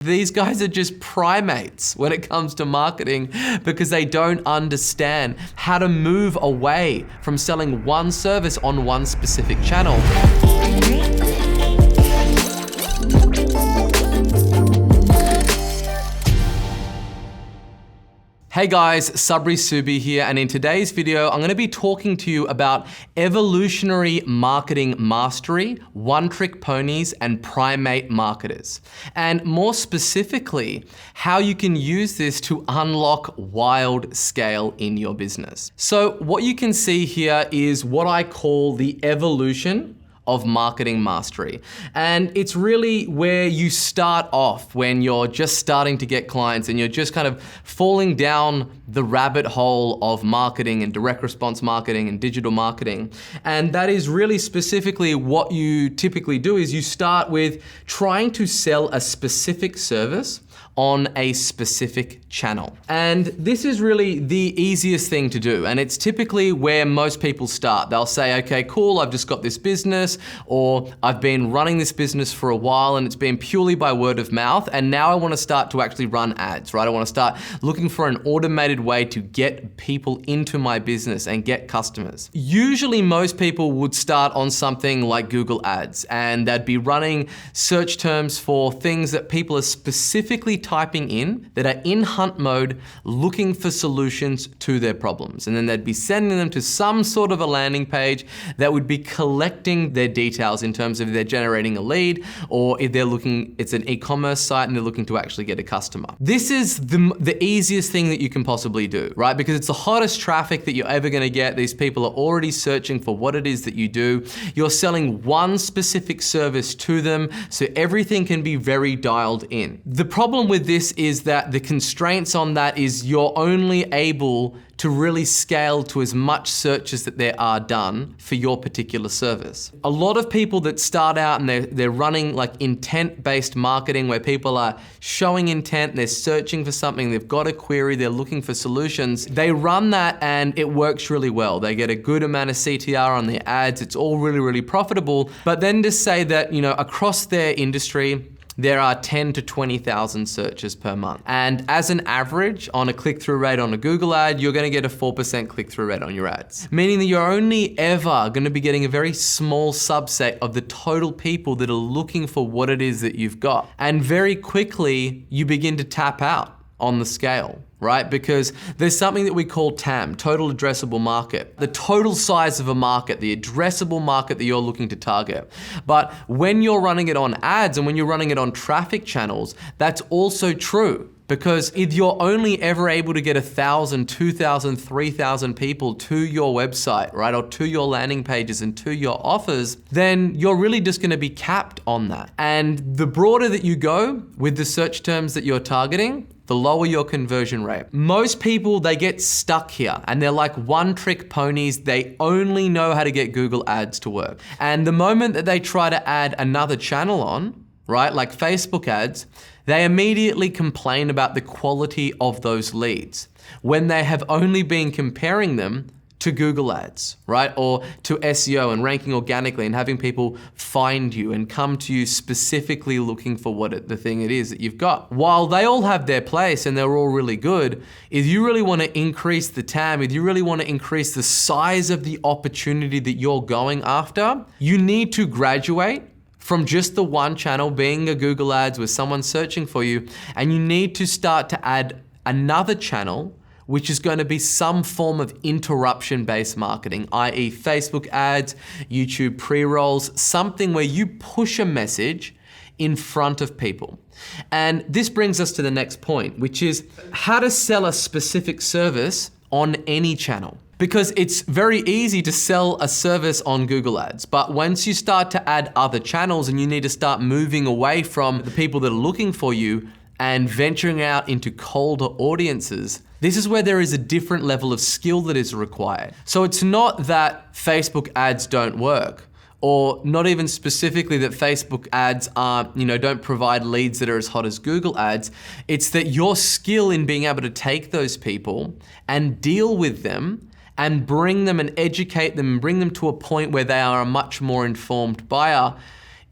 These guys are just primates when it comes to marketing because they don't understand how to move away from selling one service on one specific channel. Hey guys, Sabri Suby here, and in today's video, I'm going to be talking to you about evolutionary marketing mastery, one-trick ponies, and primate marketers. And more specifically, how you can use this to unlock wild scale in your business. So what you can see here is what I call the evolution of marketing mastery. And it's really where you start off when you're just starting to get clients and you're just kind of falling down the rabbit hole of marketing and direct response marketing and digital marketing. And that is really specifically what you typically do is you start with trying to sell a specific service on a specific channel. And this is really the easiest thing to do. And it's typically where most people start. They'll say, okay, cool, I've just got this business, or I've been running this business for a while and it's been purely by word of mouth. And now I want to start to actually run ads, right? I want to start looking for an automated way to get people into my business and get customers. Usually most people would start on something like Google Ads, and they'd be running search terms for things that people are specifically typing in that are in hunt mode looking for solutions to their problems. And then they'd be sending them to some sort of a landing page that would be collecting their details in terms of if they're generating a lead, or if they're looking, it's an e-commerce site and they're looking to actually get a customer. This is the easiest thing that you can possibly do, right? Because it's the hottest traffic that you're ever gonna get. These people are already searching for what it is that you do. You're selling one specific service to them, so everything can be very dialed in. The problem with this is that the constraints on that is you're only able to really scale to as much searches that there are done for your particular service. A lot of people that start out and they're running like intent-based marketing where people are showing intent, they're searching for something, they've got a query, they're looking for solutions. They run that and it works really well. They get a good amount of CTR on their ads. It's all really, really profitable. But then to say that, you know, across their industry, there are 10 to 20,000 searches per month. And as an average on a click-through rate on a Google ad, you're gonna get a 4% click-through rate on your ads. Meaning that you're only ever gonna be getting a very small subset of the total people that are looking for what it is that you've got. And very quickly, you begin to tap out on the scale, right? Because there's something that we call TAM, total addressable market, the total size of a market, the addressable market that you're looking to target. But when you're running it on ads and when you're running it on traffic channels, that's also true. Because if you're only ever able to get 1,000, 2,000, 3,000 people to your website, right, or to your landing pages and to your offers, then you're really just gonna be capped on that. And the broader that you go with the search terms that you're targeting, the lower your conversion rate. Most people, they get stuck here and they're like one-trick ponies. They only know how to get Google ads to work. And the moment that they try to add another channel on, right, like Facebook ads, they immediately complain about the quality of those leads when they have only been comparing them to Google ads, right? Or to SEO and ranking organically and having people find you and come to you specifically looking for what the thing it is that you've got. While they all have their place and they're all really good, if you really wanna increase the TAM, if you really wanna increase the size of the opportunity that you're going after, you need to graduate from just the one channel being a Google ads with someone searching for you, and you need to start to add another channel which is going to be some form of interruption-based marketing, i.e. Facebook ads, YouTube pre-rolls, something where you push a message in front of people. And this brings us to the next point, which is how to sell a specific service on any channel. Because it's very easy to sell a service on Google ads, but once you start to add other channels and you need to start moving away from the people that are looking for you and venturing out into colder audiences, this is where there is a different level of skill that is required. So it's not that Facebook ads don't work, or not even specifically that Facebook ads are, don't provide leads that are as hot as Google ads. It's that your skill in being able to take those people and deal with them and bring them and educate them and bring them to a point where they are a much more informed buyer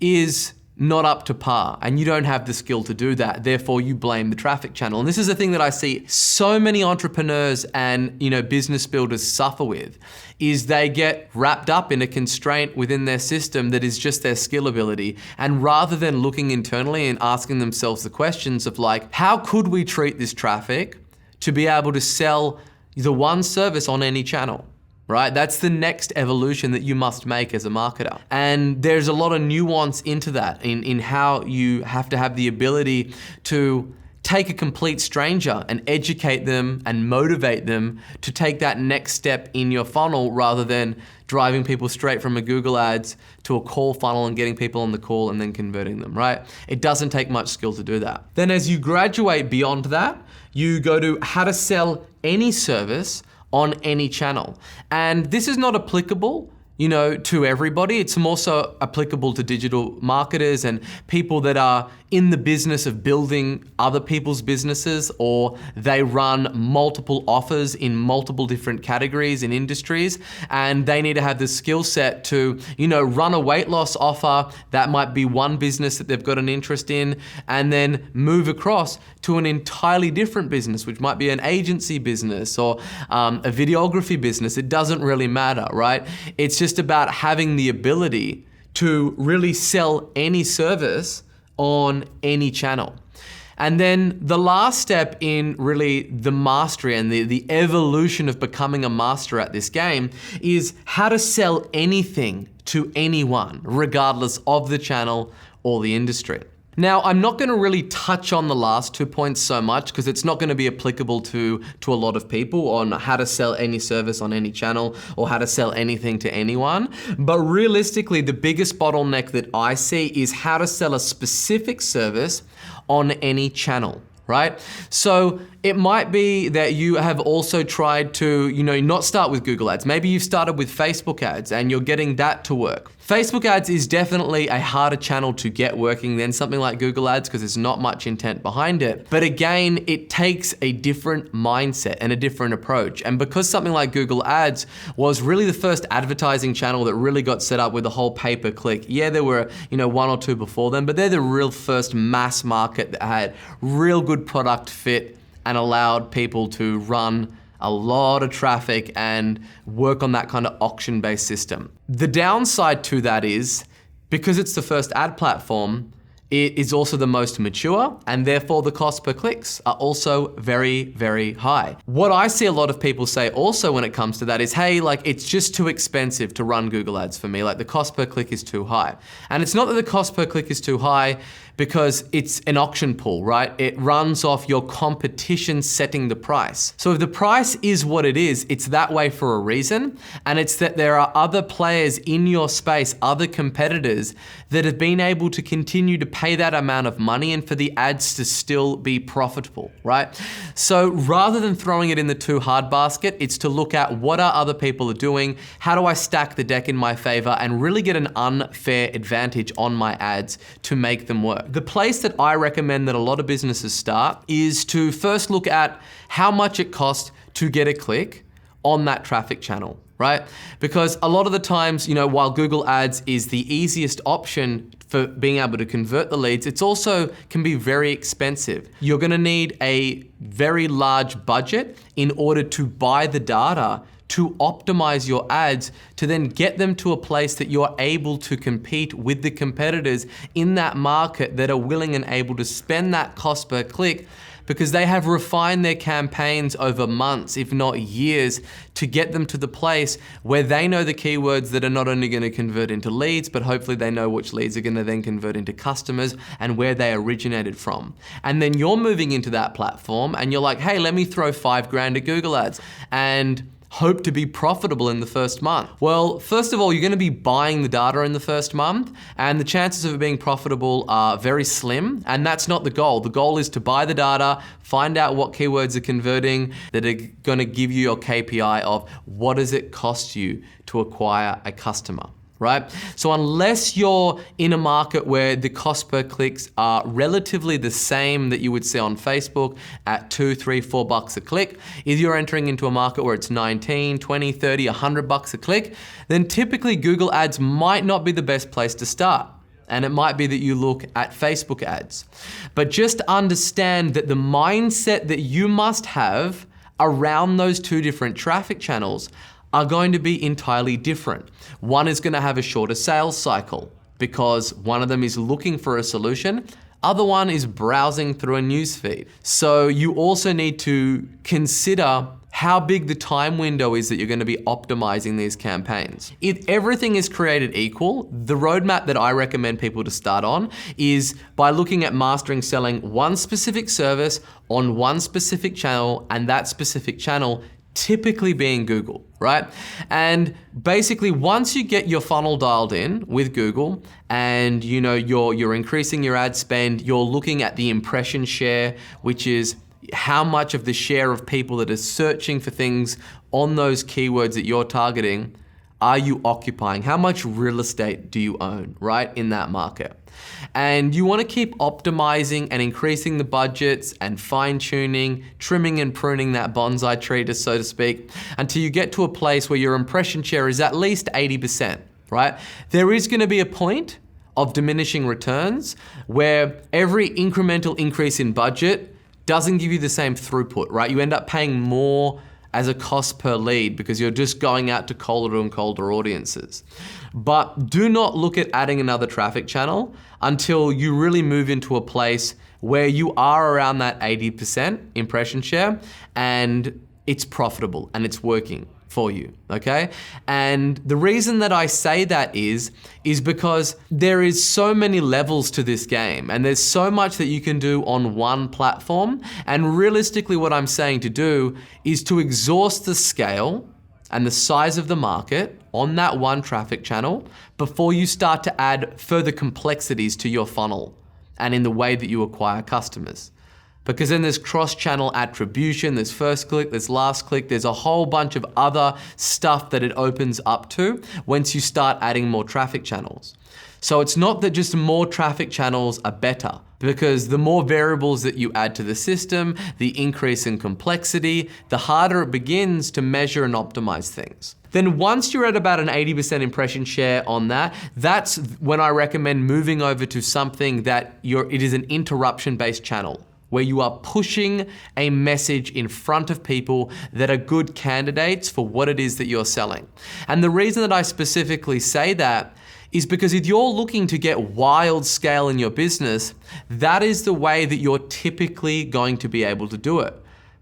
is not up to par and you don't have the skill to do that. Therefore, you blame the traffic channel. And this is a thing that I see so many entrepreneurs and business builders suffer with, is they get wrapped up in a constraint within their system that is just their skill ability. And rather than looking internally and asking themselves the questions of like, how could we treat this traffic to be able to sell the one service on any channel? Right? That's the next evolution that you must make as a marketer. And there's a lot of nuance into that in how you have to have the ability to take a complete stranger and educate them and motivate them to take that next step in your funnel rather than driving people straight from a Google Ads to a call funnel and getting people on the call and then converting them, right? It doesn't take much skill to do that. Then as you graduate beyond that, you go to how to sell any service on any channel. And this is not applicable, to everybody. It's more so applicable to digital marketers and people that are in the business of building other people's businesses, or they run multiple offers in multiple different categories and industries, and they need to have the skill set to, run a weight loss offer. That might be one business that they've got an interest in, and then move across to an entirely different business, which might be an agency business or a videography business. It doesn't really matter, right? It's just about having the ability to really sell any service on any channel. And then the last step in really the mastery and the evolution of becoming a master at this game is how to sell anything to anyone, regardless of the channel or the industry. Now, I'm not gonna really touch on the last 2 points so much because it's not gonna be applicable to a lot of people on how to sell any service on any channel or how to sell anything to anyone. But realistically, the biggest bottleneck that I see is how to sell a specific service on any channel, right? So it might be that you have also tried to, not start with Google Ads. Maybe you've started with Facebook ads and you're getting that to work. Facebook ads is definitely a harder channel to get working than something like Google Ads because there's not much intent behind it. But again, it takes a different mindset and a different approach. And because something like Google Ads was really the first advertising channel that really got set up with the whole pay-per-click. Yeah, there were, one or two before them, but they're the real first mass market that had real good product fit and allowed people to run a lot of traffic and work on that kind of auction-based system. The downside to that is, because it's the first ad platform, it is also the most mature, and therefore the cost per clicks are also very, very high. What I see a lot of people say also when it comes to that is, hey, it's just too expensive to run Google Ads for me. The cost per click is too high. And it's not that the cost per click is too high because it's an auction pool, right? It runs off your competition setting the price. So if the price is what it is, it's that way for a reason. And it's that there are other players in your space, other competitors that have been able to continue to pay that amount of money and for the ads to still be profitable, right? So rather than throwing it in the too hard basket, it's to look at what are other people are doing, how do I stack the deck in my favor and really get an unfair advantage on my ads to make them work. The place that I recommend that a lot of businesses start is to first look at how much it costs to get a click on that traffic channel, right? Because a lot of the times, while Google Ads is the easiest option for being able to convert the leads, it's also can be very expensive. You're gonna need a very large budget in order to buy the data to optimize your ads to then get them to a place that you're able to compete with the competitors in that market that are willing and able to spend that cost per click because they have refined their campaigns over months, if not years, to get them to the place where they know the keywords that are not only gonna convert into leads, but hopefully they know which leads are gonna then convert into customers and where they originated from. And then you're moving into that platform and you're like, hey, let me throw $5,000 at Google Ads and hope to be profitable in the first month. Well, first of all, you're gonna be buying the data in the first month, and the chances of it being profitable are very slim, and that's not the goal. The goal is to buy the data, find out what keywords are converting that are gonna give you your KPI of what does it cost you to acquire a customer. Right? So unless you're in a market where the cost per clicks are relatively the same that you would see on Facebook at $2, $3, $4 a click, if you're entering into a market where it's 19, 20, 30, $100 a click, then typically Google Ads might not be the best place to start. And it might be that you look at Facebook ads. But just understand that the mindset that you must have around those two different traffic channels are going to be entirely different. One is going to have a shorter sales cycle because one of them is looking for a solution, other one is browsing through a newsfeed. So you also need to consider how big the time window is that you're going to be optimizing these campaigns. If everything is created equal, the roadmap that I recommend people to start on is by looking at mastering selling one specific service on one specific channel, and that specific channel typically being Google, right? And basically once you get your funnel dialed in with Google and you're increasing your ad spend, you're looking at the impression share, which is how much of the share of people that are searching for things on those keywords that you're targeting are you occupying? How much real estate do you own, right, in that market? And you want to keep optimizing and increasing the budgets and fine-tuning, trimming and pruning that bonsai tree, so to speak, until you get to a place where your impression share is at least 80%, right? There is going to be a point of diminishing returns where every incremental increase in budget doesn't give you the same throughput, right? You end up paying more as a cost per lead because you're just going out to colder and colder audiences. But do not look at adding another traffic channel until you really move into a place where you are around that 80% impression share and it's profitable and it's working for you, okay? And the reason that I say that is because there is so many levels to this game and there's so much that you can do on one platform. And realistically, what I'm saying to do is to exhaust the scale and the size of the market on that one traffic channel before you start to add further complexities to your funnel and in the way that you acquire customers. Because then there's cross-channel attribution, there's first click, there's last click, there's a whole bunch of other stuff that it opens up to once you start adding more traffic channels. So it's not that just more traffic channels are better, because the more variables that you add to the system, the increase in complexity, the harder it begins to measure and optimize things. Then once you're at about an 80% impression share on that, that's when I recommend moving over to something that it is an interruption-based channel, where you are pushing a message in front of people that are good candidates for what it is that you're selling. And the reason that I specifically say that is because if you're looking to get wild scale in your business, that is the way that you're typically going to be able to do it.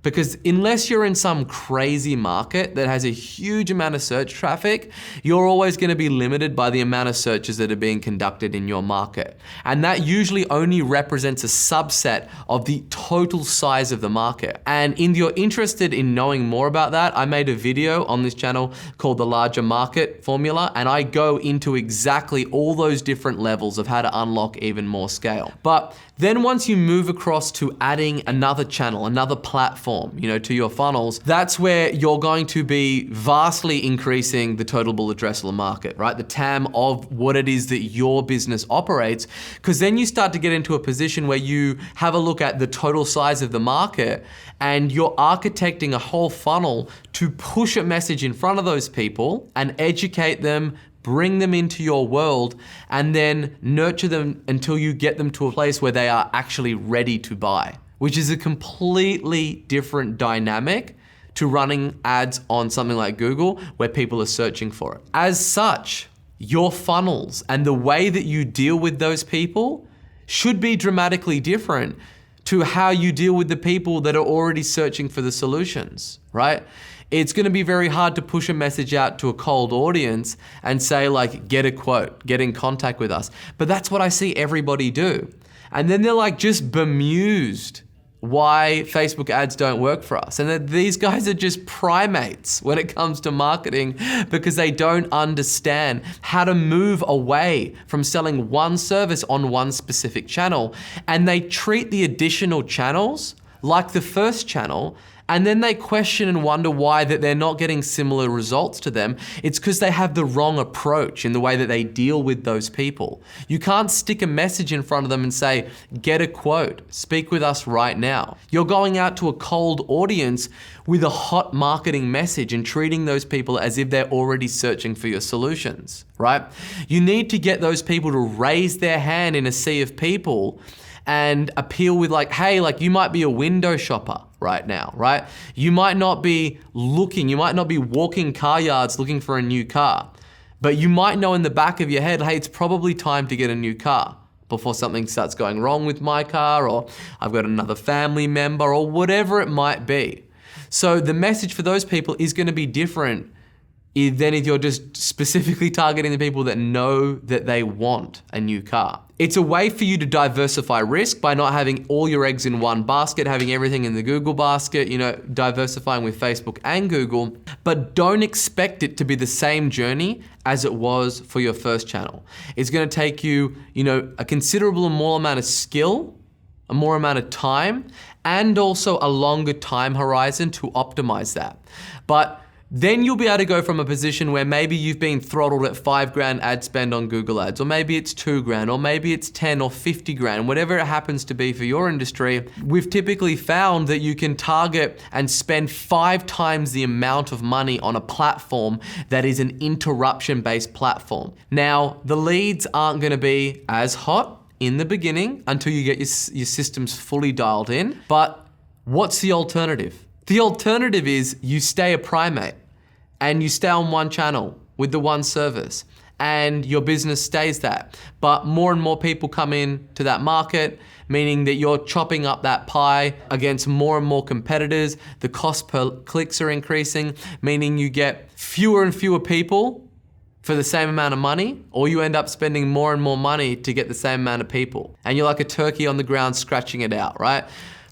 Because unless you're in some crazy market that has a huge amount of search traffic, you're always going to be limited by the amount of searches that are being conducted in your market. And that usually only represents a subset of the total size of the market. And if you're interested in knowing more about that, I made a video on this channel called The Larger Market Formula, and I go into exactly all those different levels of how to unlock even more scale. But then once you move across to adding another channel, another platform, to your funnels, that's where you're going to be vastly increasing the total addressable market, right? The TAM of what it is that your business operates, because then you start to get into a position where you have a look at the total size of the market and you're architecting a whole funnel to push a message in front of those people and educate them, bring them into your world, and then nurture them until you get them to a place where they are actually ready to buy, which is a completely different dynamic to running ads on something like Google where people are searching for it. As such, your funnels and the way that you deal with those people should be dramatically different to how you deal with the people that are already searching for the solutions, right? It's gonna be very hard to push a message out to a cold audience and say like, get a quote, get in contact with us. But that's what I see everybody do. And then they're like just bemused why Facebook ads don't work for us. And that these guys are just primates when it comes to marketing because they don't understand how to move away from selling one service on one specific channel. And they treat the additional channels like the first channel, And then they question and wonder why that they're not getting similar results to them. It's because they have the wrong approach in the way that they deal with those people. You can't stick a message in front of them and say, get a quote, speak with us right now. You're going out to a cold audience with a hot marketing message and treating those people as if they're already searching for your solutions, right? You need to get those people to raise their hand in a sea of people and appeal with like, hey, like you might be a window shopper right now, right? You might not be walking car yards looking for a new car, but you might know in the back of your head, hey, it's probably time to get a new car before something starts going wrong with my car, or I've got another family member, or whatever it might be. So the message for those people is going to be different than if you're just specifically targeting the people that know that they want a new car. It's a way for you to diversify risk by not having all your eggs in one basket, having everything in the Google basket, diversifying with Facebook and Google, but don't expect it to be the same journey as it was for your first channel. It's gonna take you, a considerable more amount of skill, a more amount of time, and also a longer time horizon to optimize that. But then you'll be able to go from a position where maybe you've been throttled at $5,000 ad spend on Google Ads, or maybe it's $2,000, or maybe it's 10 or 50 grand, whatever it happens to be for your industry. We've typically found that you can target and spend 5 times the amount of money on a platform that is an interruption-based platform. Now, the leads aren't gonna be as hot in the beginning until you get your systems fully dialed in, but what's the alternative? The alternative is you stay a primate and you stay on one channel with the one service and your business stays that. But more and more people come in to that market, meaning that you're chopping up that pie against more and more competitors. The cost per clicks are increasing, meaning you get fewer and fewer people for the same amount of money, or you end up spending more and more money to get the same amount of people. And you're like a turkey on the ground scratching it out, right?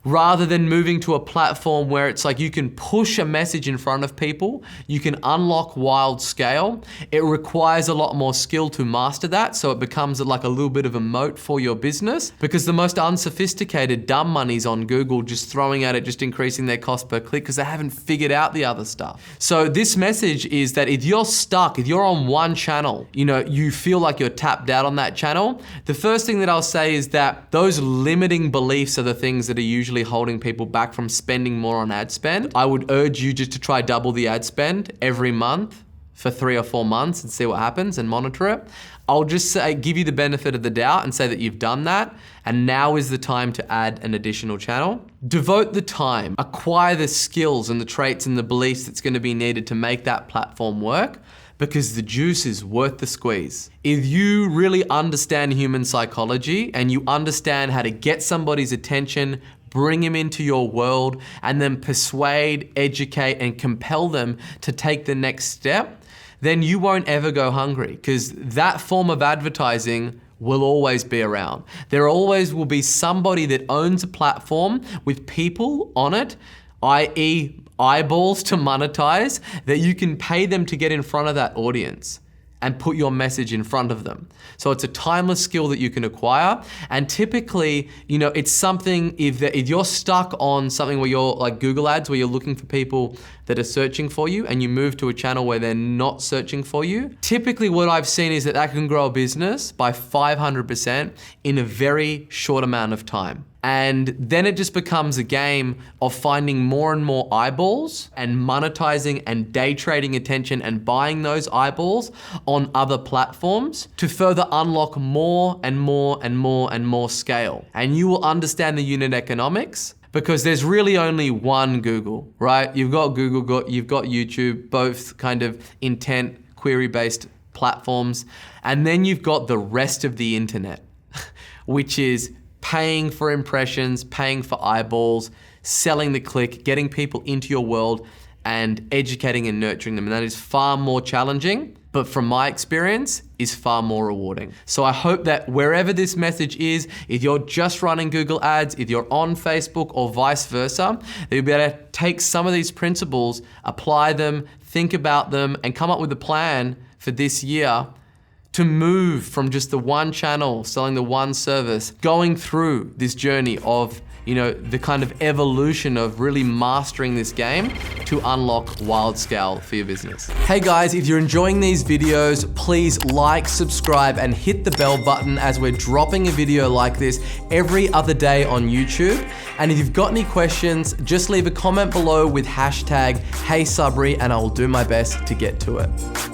Rather than moving to a platform where it's like you can push a message in front of people, you can unlock wild scale. It requires a lot more skill to master that, so it becomes like a little bit of a moat for your business, because the most unsophisticated dumb money's on Google just throwing at it, just increasing their cost per click because they haven't figured out the other stuff. So this message is that if you're stuck, if you're on one channel, you feel like you're tapped out on that channel, the first thing that I'll say is that those limiting beliefs are the things that are usually holding people back from spending more on ad spend. I would urge you just to try double the ad spend every month for 3 or 4 months and see what happens and monitor it. I'll just say, give you the benefit of the doubt and say that you've done that, and now is the time to add an additional channel. Devote the time, acquire the skills and the traits and the beliefs that's going to be needed to make that platform work, because the juice is worth the squeeze. If you really understand human psychology and you understand how to get somebody's attention, bring him into your world, and then persuade, educate, and compel them to take the next step, then you won't ever go hungry, because that form of advertising will always be around. There always will be somebody that owns a platform with people on it, i.e. eyeballs to monetize, that you can pay them to get in front of that audience and put your message in front of them. So it's a timeless skill that you can acquire. And typically, it's something, if you're stuck on something where you're like Google Ads, where you're looking for people that are searching for you, and you move to a channel where they're not searching for you, typically what I've seen is that can grow a business by 500% in a very short amount of time. And then it just becomes a game of finding more and more eyeballs and monetizing and day trading attention and buying those eyeballs on other platforms to further unlock more and more and more and more scale. And you will understand the unit economics, because there's really only one Google, right? You've got Google, you've got YouTube, both kind of intent, query-based platforms. And then you've got the rest of the internet, which is paying for impressions, paying for eyeballs, selling the click, getting people into your world, and educating and nurturing them. And that is far more challenging, but from my experience, is far more rewarding. So I hope that wherever this message is, if you're just running Google Ads, if you're on Facebook, or vice versa, that you'll be able to take some of these principles, apply them, think about them, and come up with a plan for this year to move from just the one channel, selling the one service, going through this journey of you know, the kind of evolution of really mastering this game to unlock wild scale for your business. Hey guys, if you're enjoying these videos, please like, subscribe, and hit the bell button as we're dropping a video like this every other day on YouTube. And if you've got any questions, just leave a comment below with hashtag HeySabri and I will do my best to get to it.